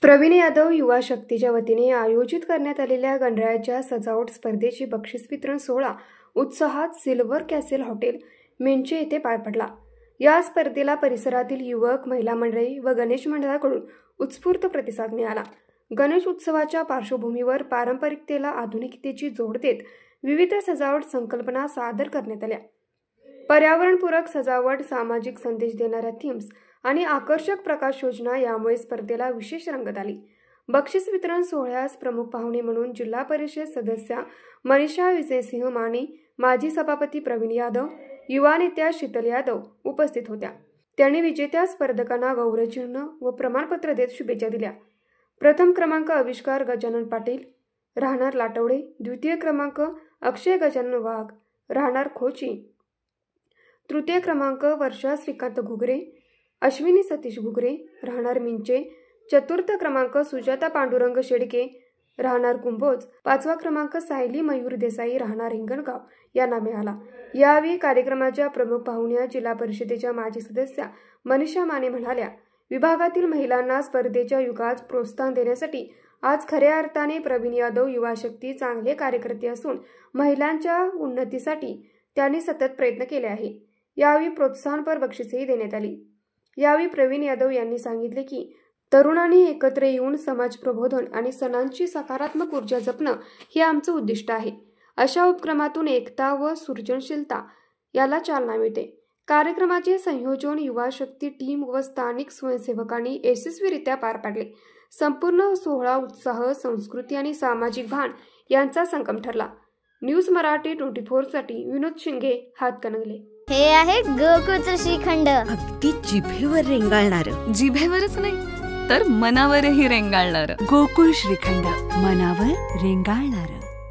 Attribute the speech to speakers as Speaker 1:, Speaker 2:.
Speaker 1: प्रवीण यादव युवा शक्तीच्या वतीने आयोजित करण्यात आलेल्या गणरायाच्या सजावट स्पर्धेची बक्षीस वितरण सोहळा उत्साहात सिल्वर कॅसल हॉटेल मेंचे येथे पार पडला। या स्पर्धेला परिसरातील युवक, महिला मंडळी व गणेश मंडळाकडून उत्स्फूर्त प्रतिसाद मिळाला। गणेश उत्सवाच्या पार्श्वभूमीवर पारंपरिकतेला आधुनिकतेची जोड देत विविध सजावट संकल्पना सादर करण्यात आल्या। पर्यावरणपूरक सजावट, सामाजिक संदेश देणाऱ्या थीम्स आणि आकर्षक प्रकाश योजना यामुळे स्पर्धेला विशेष रंगत आली। बक्षीस वितरण सोहळ्यास प्रमुख पाहुणे म्हणून जिल्हा परिषद सदस्या मनीषा विजयसिंह माने, माजी सभापती प्रवीण यादव, युवा नेत्या शीतल यादव उपस्थित होत्या। त्यांनी विजेत्या स्पर्धकांना गौरवचिन्ह व प्रमाणपत्र देत शुभेच्छा दिल्या। प्रथम क्रमांक आविष्कार गजानन पाटील, राहणार लाटवडे, द्वितीय क्रमांक अक्षय गजानन वाघ, राहणार खोची, तृतीय क्रमांक वर्षा श्रीकांत घुगरे, अश्विनी सतीश घुगरे, राहणार मिंचे, चतुर्थ क्रमांक सुजाता पांडुरंग शेडके, राहणार कुंभोज, पाचवा क्रमांक सायली मयूर देसाई, राहणार हिंगणगाव यांना मिळाला। यावेळी कार्यक्रमाच्या प्रमुख पाहुण्या जिल्हा परिषदेच्या माजी सदस्या मनीषा माने म्हणाल्या, विभागातील महिलांना स्पर्धेच्या युगात प्रोत्साहन देण्यासाठी आज खऱ्या अर्थाने प्रवीण यादव युवा शक्ती चांगले कार्यकर्ते असून महिलांच्या उन्नतीसाठी त्यांनी सतत प्रयत्न केले आहे। यावेळी प्रोत्साहनपर बक्षीसही देण्यात आली। यावेळी प्रवीण यादव यांनी सांगितले की तरुणांनी एकत्र येऊन समाज प्रबोधन आणि सणांची सकारात्मक ऊर्जा जपणं हे आमचं उद्दिष्ट आहे। अशा उपक्रमातून एकता व सृजनशीलता याला चालना मिळते। कार्यक्रमाचे संयोजन युवा शक्ती टीम व स्थानिक स्वयंसेवकांनी यशस्वीरित्या पार पाडले। संपूर्ण सोहळा उत्साह, संस्कृती आणि सामाजिक भान यांचा संगम ठरला। न्यूज मराठी 24 साठी विनोद शिंगे, हातकणंगले।
Speaker 2: हे आहे गोकुळचं श्रीखंड,
Speaker 3: अगदी जिभेवर रेंगाळणारं।
Speaker 4: जिभेवरच नाही तर मनावरही रेंगाळणारं।
Speaker 3: गोकुळ श्रीखंड, मनावर रेंगाळणारं।